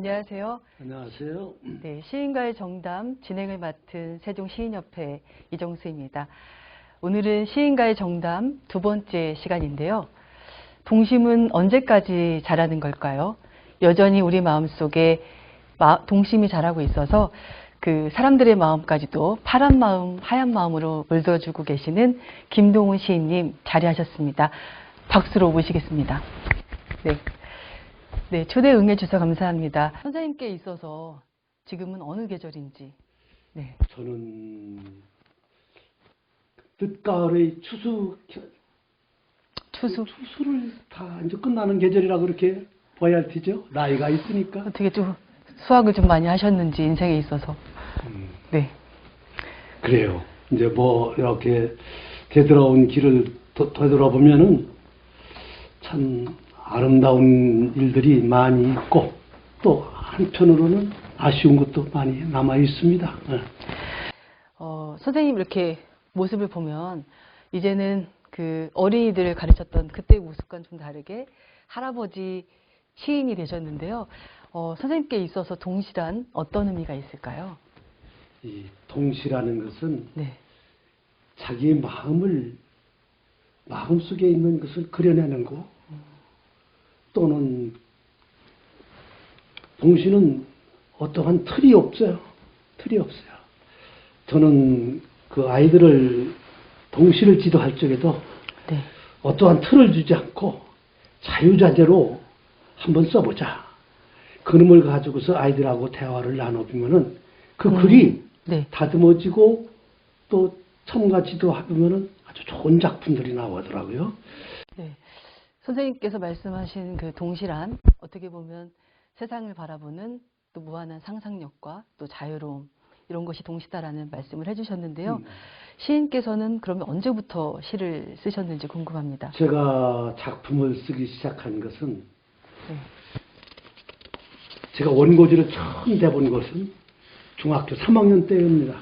안녕하세요. 안녕하세요. 네, 시인과의 정담 진행을 맡은 세종시인협회 이정수입니다. 오늘은 시인과의 정담 두 번째 시간인데요. 동심은 언제까지 자라는 걸까요? 여전히 우리 마음속에 동심이 자라고 있어서 그 사람들의 마음까지도 파란 마음, 하얀 마음으로 물들어주고 계시는 김동훈 시인님 자리하셨습니다. 박수로 모시겠습니다. 네, 초대 응해주셔서 감사합니다. 선생님께 있어서 지금은 어느 계절인지. 네. 저는 늦가을의 추수를 다 이제 끝나는 계절이라고 그렇게 봐야 할 테죠. 나이가 있으니까. 어떻게 좀 수학을 좀 많이 하셨는지 인생에 있어서. 네. 그래요. 이제 뭐 이렇게 되돌아온 길을 되돌아보면은 참 아름다운 일들이 많이 있고 또 한편으로는 아쉬운 것도 많이 남아 있습니다. 선생님 이렇게 모습을 보면 이제는 그 어린이들을 가르쳤던 그때 모습과는 좀 다르게 할아버지 시인이 되셨는데요. 선생님께 있어서 동시란 어떤 의미가 있을까요? 이 동시라는 것은 네. 자기 마음속에 있는 것을 그려내는 거 또는 동시는 어떠한 틀이 없어요. 틀이 없어요. 저는 그 아이들을 동시를 지도할 적에도 네. 어떠한 틀을 주지 않고 자유자재로 한번 써보자. 그림을 가지고서 아이들하고 대화를 나눠보면은 그 글이 네. 다듬어지고 또 첨가 지도하면은 아주 좋은 작품들이 나오더라고요. 네. 선생님께서 말씀하신 그 동시란 어떻게 보면 세상을 바라보는 또 무한한 상상력과 또 자유로움 이런 것이 동시다라는 말씀을 해주셨는데요. 시인께서는 그러면 언제부터 시를 쓰셨는지 궁금합니다. 제가 작품을 쓰기 시작한 것은 네. 제가 원고지를 처음 대본 것은 중학교 3학년 때입니다.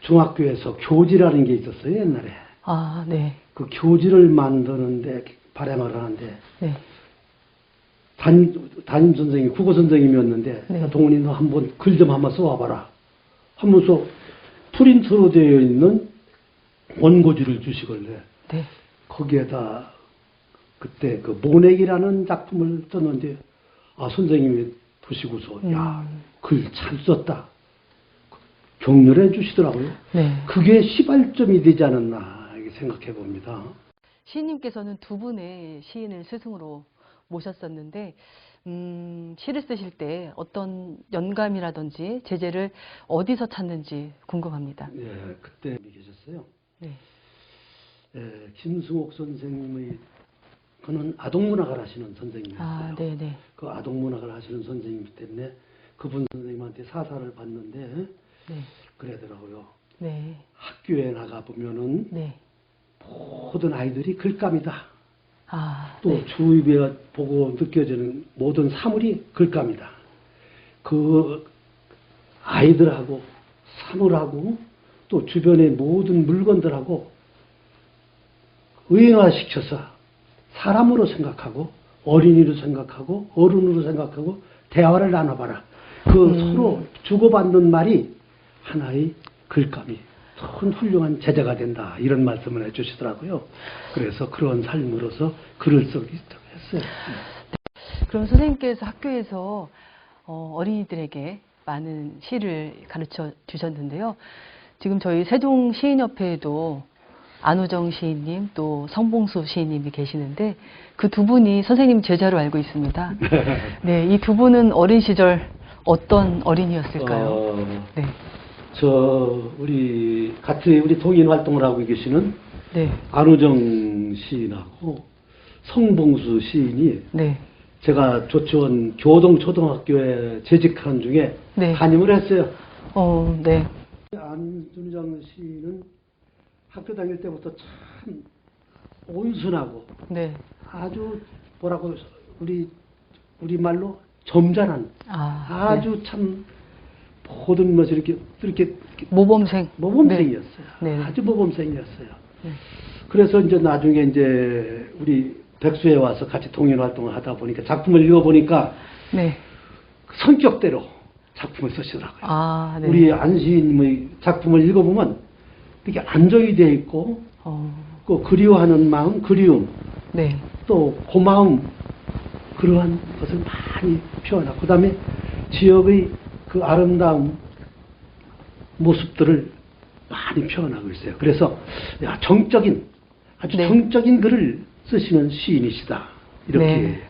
중학교에서 교지라는 게 있었어요, 옛날에. 아, 네. 그 교지를 만드는데 발행을 하는데 네. 담임 선생님이 국어 선생님이었는데 네. 동훈이 너 한번 글 좀 한번 써와봐라 하면서 프린트로 되어 있는 원고지를 주시길래 네. 거기에다 그때 그 모내기라는 작품을 썼는데 선생님이 보시고서 야, 글 잘 썼다 격려해 주시더라고요. 네. 그게 시발점이 되지 않았나 이렇게 생각해 봅니다. 시인님께서는 두 분의 시인을 스승으로 모셨었는데 시를 쓰실 때 어떤 영감이라든지 제재를 어디서 찾는지 궁금합니다. 예, 그때 계셨어요. 네. 예, 김승옥 선생님의 그는 아동문학을 하시는 선생님이었어요. 아, 네네. 그 아동문학을 하시는 선생님 때문에 그분 선생님한테 사사를 받는데 네. 그러더라고요. 네. 학교에 나가 보면은 네. 모든 아이들이 글감이다. 아, 또 네. 주위에 보고 느껴지는 모든 사물이 글감이다. 그 아이들하고 사물하고 또 주변의 모든 물건들하고 의인화시켜서 사람으로 생각하고 어린이로 생각하고 어른으로 생각하고 대화를 나눠봐라. 그 서로 주고받는 말이 하나의 글감이 큰 훌륭한 제자가 된다. 이런 말씀을 해주시더라고요. 그래서 그런 삶으로서 글을 쓰기 했어요. 그럼 선생님께서 학교에서 어린이들에게 많은 시를 가르쳐 주셨는데요. 지금 저희 세종시인협회에도 안우정 시인님 또 성봉수 시인님이 계시는데 그 두 분이 선생님 제자로 알고 있습니다. 네, 이 두 분은 어린 시절 어떤 어린이였을까요? 네. 우리 동인 활동을 하고 계시는 네. 안우정 시인하고 성봉수 시인이 네. 제가 조치원 교동초등학교에 재직하는 중에 네. 담임을 했어요. 네. 안우정 시인은 학교 다닐 때부터 참 온순하고 네. 아주 뭐라고 우리 말로 점잖은 아주 네. 참 모든 것을 이렇게 모범생이었어요. 네. 아주 모범생이었어요. 네. 그래서 이제 나중에 이제 우리 백수에 와서 같이 동인 활동을 하다 보니까 작품을 읽어보니까 네. 성격대로 작품을 쓰시더라고요. 아, 네. 우리 안시인의 작품을 읽어보면 되게 안정이 되어 있고 그 그리워하는 마음, 그리움, 네. 또 고마움, 그러한 것을 많이 표현하고 그 다음에 지역의 그 아름다운 모습들을 많이 표현하고 있어요. 그래서 야, 아주 네. 정적인 글을 쓰시는 시인이시다 이렇게 네.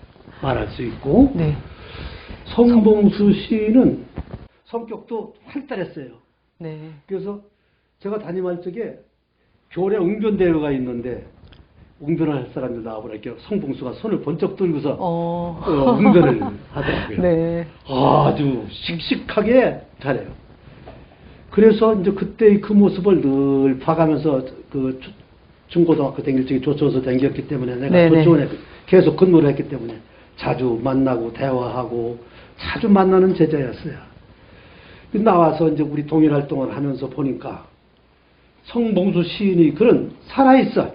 말할 수 있고 네. 성봉수 시인은 성격도 활달했어요. 네. 그래서 제가 담임할 적에 교내 웅변대회가 있는데 웅변을 할 사람들 나와보니까 성봉수가 손을 번쩍 들고서 웅변을 하더라고요. 네. 아주 씩씩하게 잘해요. 그래서 이제 그때의 그 모습을 늘 봐가면서 그 중고등학교 다닐 적에 조초에서 다녔기 때문에 내가 네네. 조초원에 계속 근무를 했기 때문에 자주 만나고 대화하고 자주 만나는 제자였어요. 나와서 이제 우리 동일 활동을 하면서 보니까 성봉수 시인이 글은 살아있어.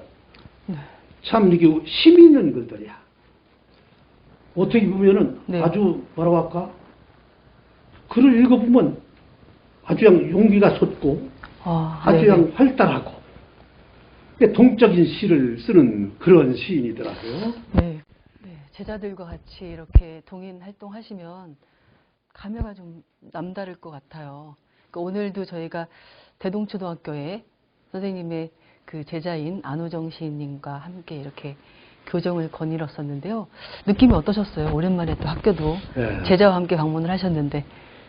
네. 참 이게 힘이 있는 글들이야. 어떻게 보면은 네. 아주 뭐라고 할까? 글을 읽어보면 아주 그냥 용기가 솟고 아주 네네. 그냥 활달하고 동적인 시를 쓰는 그런 시인이더라고요. 네. 네. 제자들과 같이 이렇게 동인 활동하시면 감회가 좀 남다를 것 같아요. 그러니까 오늘도 저희가 대동초등학교에 선생님의 그 제자인 안우정 시인님과 함께 이렇게 교정을 거닐었었는데요. 느낌이 어떠셨어요? 오랜만에 또 학교도 네. 제자와 함께 방문을 하셨는데.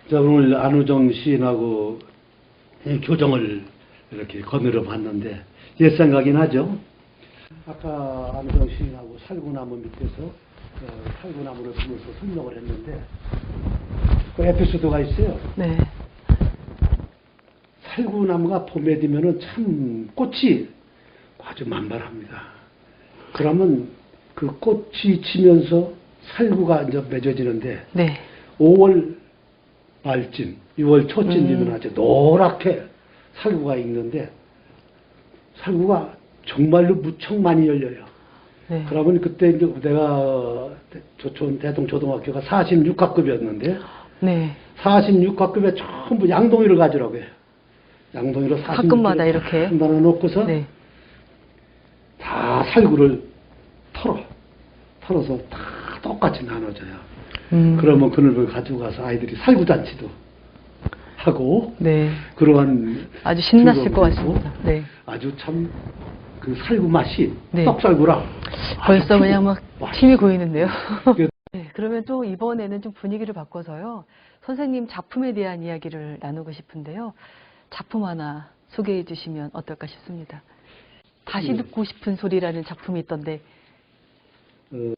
자, 오늘 안우정 시인하고 교정을 이렇게 거닐어 봤는데 옛 생각이 나죠. 아까 안우정 시인하고 살구나무 밑에서 살구나무를 보면서 설명을 했는데 그 에피소드가 있어요. 네. 살구나무가 봄에 되면은 참 꽃이 아주 만발합니다. 그러면 그 꽃이 지면서 살구가 이제 맺어지는데 네. 5월 말쯤, 6월 초쯤 되면 아주 노랗게 살구가 익는데 살구가 정말로 무척 많이 열려요. 네. 그러면 그때 이제 내가 조촌 대동초등학교가 46학급이었는데 네. 46학급에 전부 양동이를 가지라고 해요. 양동이로 46학급마다 학급마다 이렇게 나눠놓고서 네. 다 살구를 털어서 다 똑같이 나눠줘요. 그러면 그걸 가지고 가서 아이들이 살구잔치도 하고 네. 그러한 아주 신났을 것 즐거움도 같습니다. 네. 아주 참 그 살구 맛이 네. 떡살구라 벌써 그냥 막 침이 고이는데요. 그- 네, 그러면 또 이번에는 좀 분위기를 바꿔서요. 선생님 작품에 대한 이야기를 나누고 싶은데요. 작품 하나 소개해 주시면 어떨까 싶습니다. 다시 듣고 싶은 소리라는 작품이 있던데. 그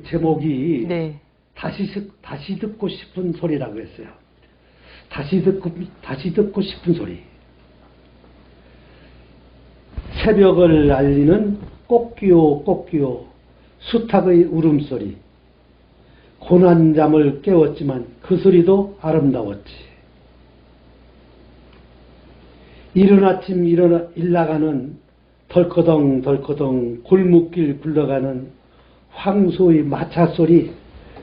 제목이 네. 다시 듣고 싶은 소리라고 했어요. 다시 듣고 싶은 소리. 새벽을 알리는 꽃기호 꽃기호 수탉의 울음소리. 고난 잠을 깨웠지만 그 소리도 아름다웠지. 이른 아침 일나가는 덜커덩 덜커덩 골목길 굴러가는 황소의 마차 소리,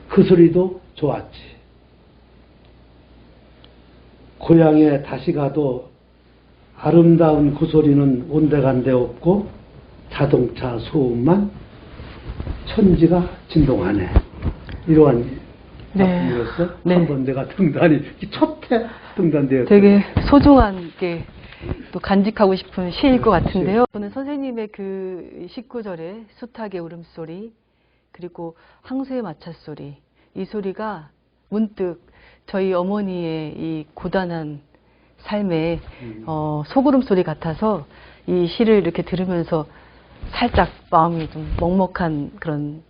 그 소리도 좋았지. 고향에 다시 가도 아름다운 그 소리는 온데간데 없고 자동차 소음만 천지가 진동하네. 이러한 작품이었어. 네. 한번 내가 등단이 첫해 등단되었어요. 되게 소중한 게 또 간직하고 싶은 시일 것 같은데요. 저는 선생님의 그 19절의 수탉의 울음소리 그리고 항소의 마차소리, 이 소리가 문득 저희 어머니의 이 고단한 삶의 소구름 소리 같아서 이 시를 이렇게 들으면서 살짝 마음이 좀 먹먹한 그런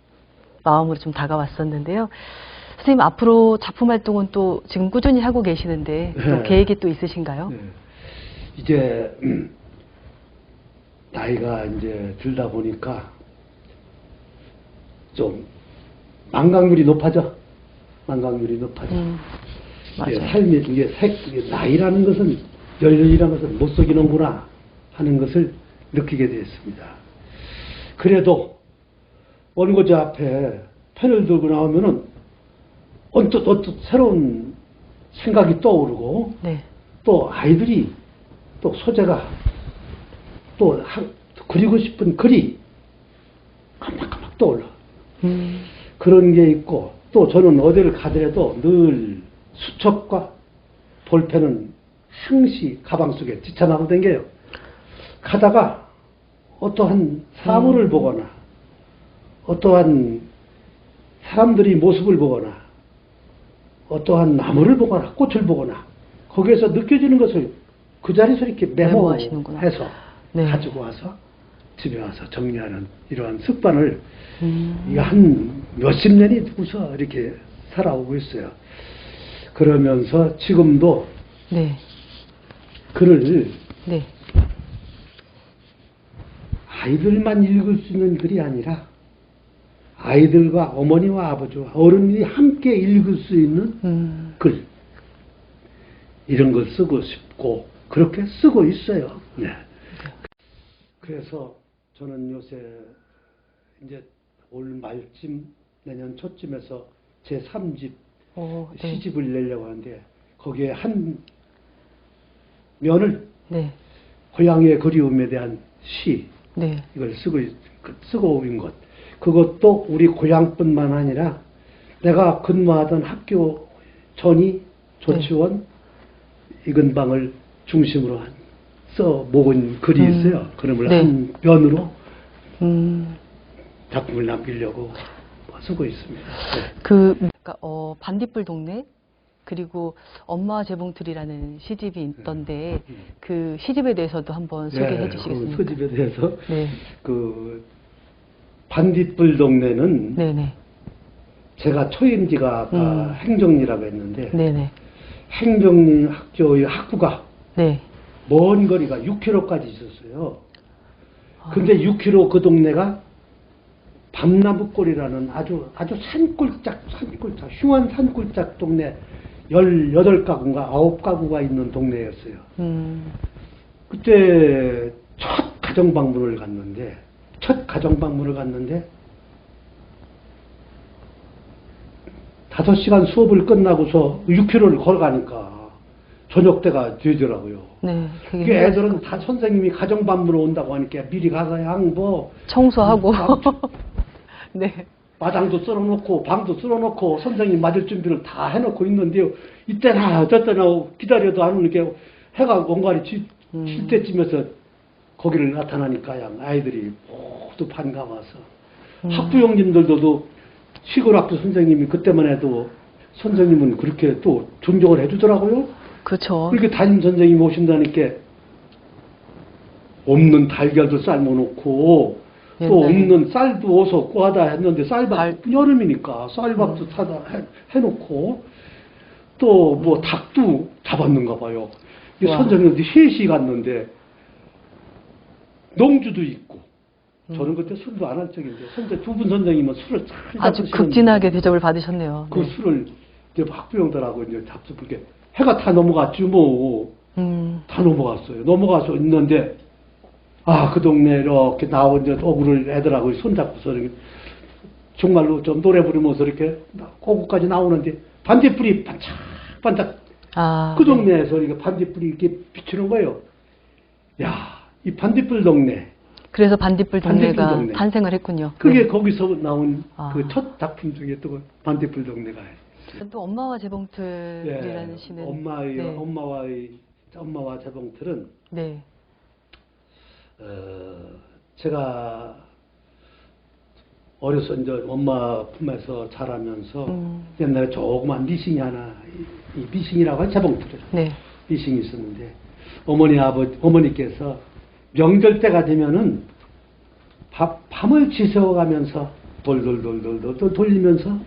마음으로 좀 다가왔었는데요. 선생님 앞으로 작품 활동은 또 지금 꾸준히 하고 계시는데 또 네. 계획이 또 있으신가요? 네. 이제 나이가 이제 들다 보니까 좀 만각률이 높아져. 맞아요. 이게 삶이 이게 나이라는 것은 연륜이라는 것은 못 속이는구나 하는 것을 느끼게 되었습니다. 그래도 원고지 앞에 펜을 들고 나오면은 언뜻 새로운 생각이 떠오르고 네. 또 아이들이 또 소재가 또 그리고 싶은 글이 깜빡깜빡 떠올라. 그런 게 있고 또 저는 어디를 가더라도 늘 수첩과 볼펜은 항시 가방 속에 지참하고 댕겨요. 가다가 어떠한 사물을 보거나 어떠한 사람들이 모습을 보거나 어떠한 나무를 보거나 꽃을 보거나 거기에서 느껴지는 것을 그 자리에서 이렇게 메모하시는구나. 메모해서 네. 가지고 와서 집에 와서 정리하는 이러한 습관을 이게 한 몇십 년이 되고서 이렇게 살아오고 있어요. 그러면서 지금도 네. 글을 네. 아이들만 읽을 수 있는 글이 아니라 아이들과 어머니와 아버지와 어른이 함께 읽을 수 있는 글 이런 걸 쓰고 싶고 그렇게 쓰고 있어요. 네. 그래서 저는 요새 이제 올 말쯤 내년 초쯤에서 제 3집 네. 시집을 내려고 하는데 거기에 한 면을 네. 고향의 그리움에 대한 시 네. 이걸 쓰고 온 것. 그것도 우리 고향뿐만 아니라 내가 근무하던 학교 전이 조치원 이근방을 중심으로 써 모은 글이 있어요. 그러면 네. 한 면으로 작품을 남기려고 쓰고 있습니다. 네. 그러니까 반딧불 동네 그리고 엄마 재봉틀이라는 시집이 있던데 그 시집에 대해서도 한번 소개해 주시겠습니까? 그 시집에 대해서 네. 그 반딧불 동네는 네네. 제가 초임지가 행정리라고 했는데 네네. 행정리 학교의 학구가 네. 먼 거리가 6km까지 있었어요. 근데 6km 그 동네가 밤나무골이라는 아주 산골짝 흉한 산골짝 동네 18가구인가 9가구가 있는 동네였어요. 그때 첫 가정방문을 갔는데 5시간 수업을 끝나고서 6km를 걸어가니까 저녁 때가 되더라고요. 네. 그 애들은 다 선생님이 가정방문을 온다고 하니까 미리 가서 양보 청소하고 네. 마당도 쓸어놓고 방도 쓸어놓고 선생님 맞을 준비를 다 해놓고 있는데요. 이때나 저때나 기다려도 안 오는 게 해가 원가리 칠 때쯤에서 거기를 나타나니까 양 아이들이 모두 반가워서 학부 형님들도 시골 학교 선생님이 그때만 해도 선생님은 그렇게 또 존경을 해주더라고요. 그렇죠. 그렇게 담임 선생님이 오신다니까 없는 달걀도 삶아놓고 또 없는 쌀도 어서 구하다 했는데 쌀밥 여름이니까 쌀밥도 사다 해놓고 또 뭐 닭도 잡았는가 봐요. 선생님들 셋이 갔는데 농주도 있고 저는 그때 술도 안 할 적인데 두 분 선생님은 술을 잘 아주 극진하게 대접을 받으셨네요. 그 네. 술을 이제 학부형들하고 이제 잡수게 해가 다 넘어갔지 뭐. 다 넘어갔어요. 넘어가서 있는데 그 동네 이렇게 나온 이제 오구를 애들하고 손잡고서 이렇게 정말로 좀 노래 부르면서 이렇게 오구까지 나오는데 반딧불이 반짝반짝 그 동네에서 이게 반딧불이 이렇게 비추는 거예요. 야, 이 반딧불 동네. 그래서 반딧불 동네가 동네. 탄생을 했군요. 그게 네. 거기서 나온 그 첫 작품 중에 또 반딧불 동네가 있어요. 또 엄마와 재봉틀이라는 네, 시는 엄마와 재봉틀은 네. 제가 어려서 이제 엄마 품에서 자라면서 옛날에 조그만 미싱이 하나 이 미싱이라고 하는 재봉틀이에요. 네. 미싱이 있었는데 어머니께서 명절 때가 되면은 밤을 지새워가면서 돌돌돌돌돌 돌리면서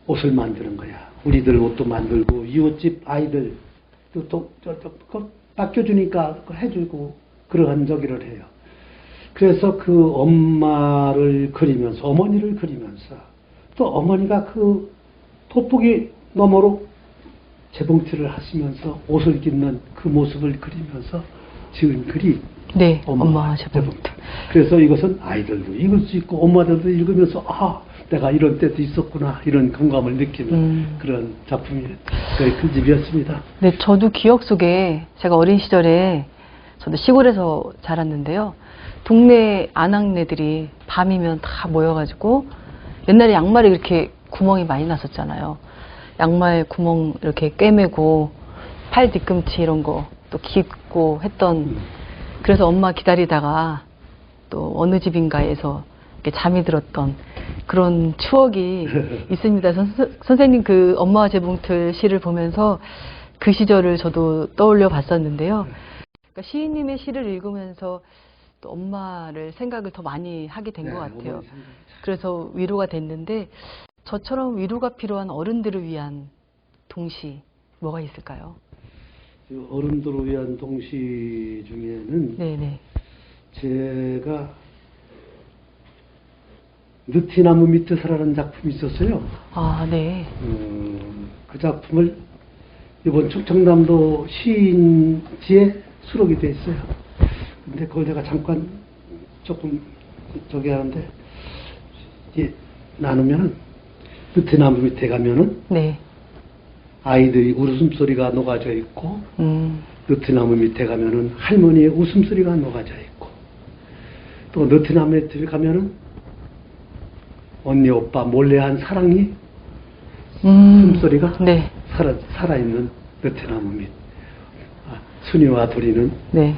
옷을 만드는 거야. 우리들 옷도 만들고 이웃집 아이들 또 맡겨주니까 해주고 그러한 저기를 해요. 그래서 그 엄마를 그리면서 어머니를 그리면서 또 어머니가 그 돋보기 너머로 재봉틀을 하시면서 옷을 깃는 그 모습을 그리면서 지은 글이 네, 엄마와 재봉틀. 그래서 이것은 아이들도 읽을 수 있고 엄마들도 읽으면서 내가 이런 때도 있었구나 이런 공감을 느끼는 그런 작품이 그 집이었습니다. 네, 저도 기억 속에 제가 어린 시절에 저도 시골에서 자랐는데요. 동네 아낙네들이 밤이면 다 모여가지고 옛날에 양말에 이렇게 구멍이 많이 났었잖아요. 양말 구멍 이렇게 꿰매고 팔 뒤꿈치 이런 거 또 깁고 했던 그래서 엄마 기다리다가 또 어느 집인가에서 이렇게 잠이 들었던 그런 추억이 있습니다. 선생님 그 엄마와 재봉틀 시를 보면서 그 시절을 저도 떠올려 봤었는데요. 그러니까 시인님의 시를 읽으면서 또 엄마를 생각을 더 많이 하게 된 것 같아요. 그래서 위로가 됐는데 저처럼 위로가 필요한 어른들을 위한 동시 뭐가 있을까요? 어른들을 위한 동시 중에는 네네. 제가 느티나무 밑에서라는 작품이 있었어요. 아, 네. 그 작품을 이번 충청남도 시인지에 수록이 돼 있어요. 근데 그걸 내가 잠깐 조금 저기 하는데 나누면은 느티나무 밑에 가면은 네. 아이들이 웃음소리가 녹아져 있고 느티나무 밑에 가면은 할머니의 웃음소리가 녹아져 있고 또 느티나무 밑에 가면은 언니 오빠 몰래 한 사랑이 숨소리가 네. 살아있는 느티나무 밑 순이와 도리는 네.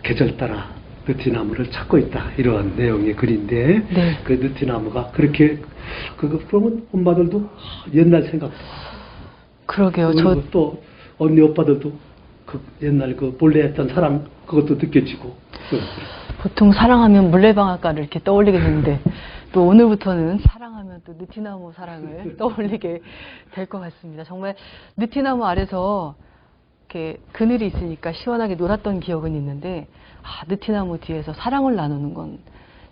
계절 따라 느티나무를 찾고 있다 이러한 내용의 글인데 네. 그 느티나무가 그렇게 그러면 엄마들도 옛날 생각 그러게요. 그리고 또 언니 오빠들도 그 옛날 그 몰래 했던 사랑 그것도 느껴지고 보통 사랑하면 물레방앗간을 이렇게 떠올리게 되는데 또 오늘부터는 사랑하면 또 느티나무 사랑을 떠올리게 될 것 같습니다. 정말 느티나무 아래서 이렇게 그늘이 있으니까 시원하게 놀았던 기억은 있는데 느티나무 뒤에서 사랑을 나누는 건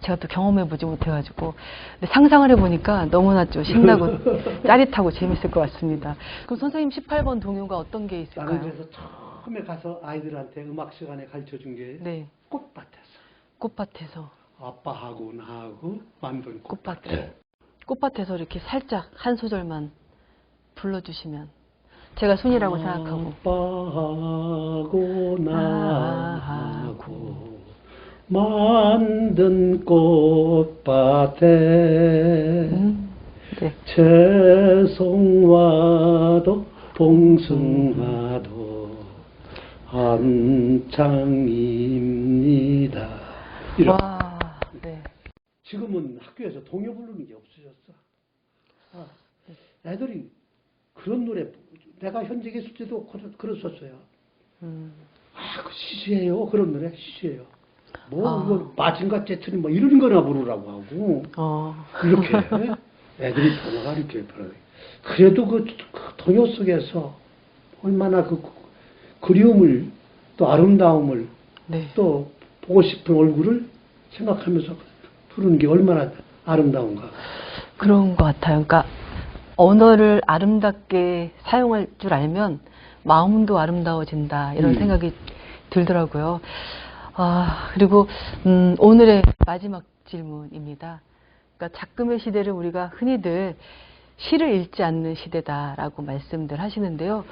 제가 또 경험해보지 못해가지고 근데 상상을 해보니까 너무나 좀 신나고 짜릿하고 재밌을 것 같습니다. 그럼 선생님 18번 동요가 어떤 게 있을까요? 나는 그래서 처음에 가서 아이들한테 음악 시간에 가르쳐준 게 네. 꽃밭에서 꽃밭에서 아빠하고 나하고 만든 꽃밭에 꽃밭에서 이렇게 살짝 한 소절만 불러주시면 제가 순이라고 생각하고 아빠하고 나하고 만든 꽃밭에 네. 채송화도 봉숭아도 한창입니다. 와, 네. 지금은 학교에서 동요 부르는 게 없어졌어. 애들이 그런 노래 내가 현직에 있을 때도 그랬었어요. 그 시시해요. 그런 노래 시시해요. 이거 마징가 제트리 이런 거나 부르라고 하고 이렇게 애들이 변화가 이렇게 변화. 그래도 그 동요 속에서 얼마나 그 그리움을 또 아름다움을 네. 또 보고 싶은 얼굴을 생각하면서 부르는 게 얼마나 아름다운가. 그런 것 같아요. 그러니까 언어를 아름답게 사용할 줄 알면 마음도 아름다워진다 이런 생각이 들더라고요. 그리고 오늘의 마지막 질문입니다. 그러니까 작금의 시대를 우리가 흔히들 시를 읽지 않는 시대다라고 말씀들 하시는데요.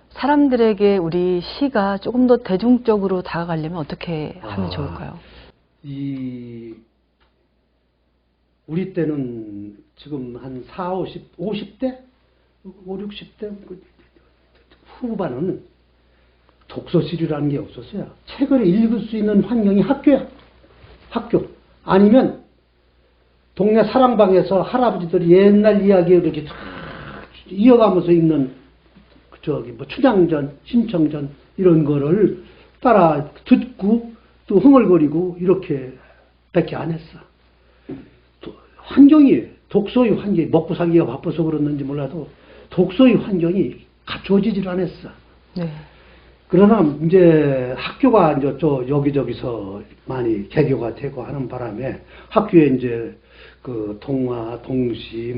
사람들에게 우리 시가 조금 더 대중적으로 다가가려면 어떻게 하면 좋을까요? 우리 때는 지금 한 50대? 60대 후반은 독서실이라는 게 없었어요. 책을 읽을 수 있는 환경이 학교야. 학교. 아니면 동네 사랑방에서 할아버지들이 옛날 이야기를 이렇게 다 이어가면서 읽는 춘향전, 신청전 이런 거를 따라 듣고 또 흥얼거리고 이렇게 밖에 안 했어. 독서의 환경이 먹고 살기가 바빠서 그랬는지 몰라도 독서의 환경이 갖춰지질 않았어. 네. 그러나 이제 학교가 이제 여기저기서 많이 개교가 되고 하는 바람에 학교에 이제 그 동화, 동시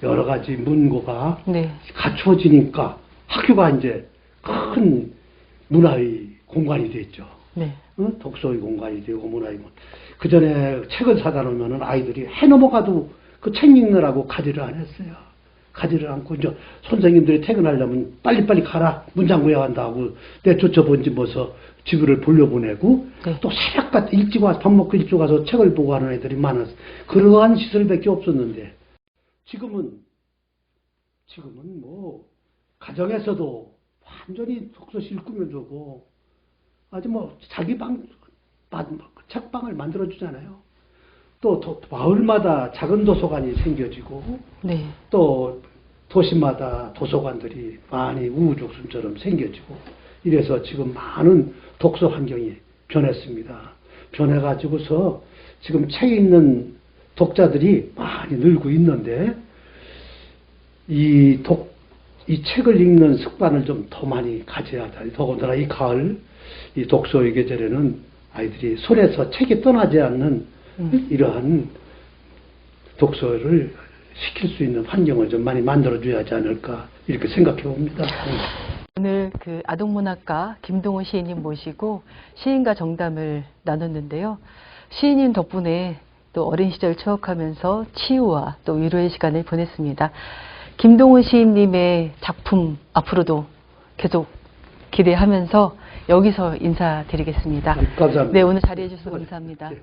여러 가지 문고가 네. 갖춰지니까 학교가 이제 큰 문화의 공간이 됐죠. 네. 독서의 공간이 되고 문화의 공간. 그 전에 책을 사다 놓으면 아이들이 해 넘어가도 그 책 읽느라고 가지를 안 했어요. 가지를 않고 이제 선생님들이 퇴근하려면 빨리빨리 가라 문장구야 한다고 내쫓아본지 뭐서 집을 돌려보내고 네. 또 새벽까지 일찍 와서 밥 먹고 일찍 와서 책을 보고 하는 애들이 많았어요. 그러한 시설밖에 없었는데 지금은 뭐 가정에서도 완전히 독서실 꾸며주고 아주 뭐 자기 책방을 만들어주잖아요. 또 마을마다 작은 도서관이 생겨지고 네. 또 도시마다 도서관들이 많이 우후죽순처럼 생겨지고 이래서 지금 많은 독서 환경이 변했습니다. 변해가지고서 지금 책 읽는 독자들이 많이 늘고 있는데 이 책을 읽는 습관을 좀 더 많이 가져야 돼. 더군다나 이 가을 이 독서의 계절에는 아이들이 손에서 책이 떠나지 않는 이러한 독서를 시킬 수 있는 환경을 좀 많이 만들어줘야 하지 않을까 이렇게 생각해 봅니다. 오늘 그 아동문학가 김동훈 시인님 모시고 시인과 정담을 나눴는데요. 시인님 덕분에 또 어린 시절 추억하면서 치유와 또 위로의 시간을 보냈습니다. 김동훈 시인님의 작품 앞으로도 계속 기대하면서 여기서 인사드리겠습니다. 감사합니다. 네, 오늘 자리해 주셔서 감사합니다. 네.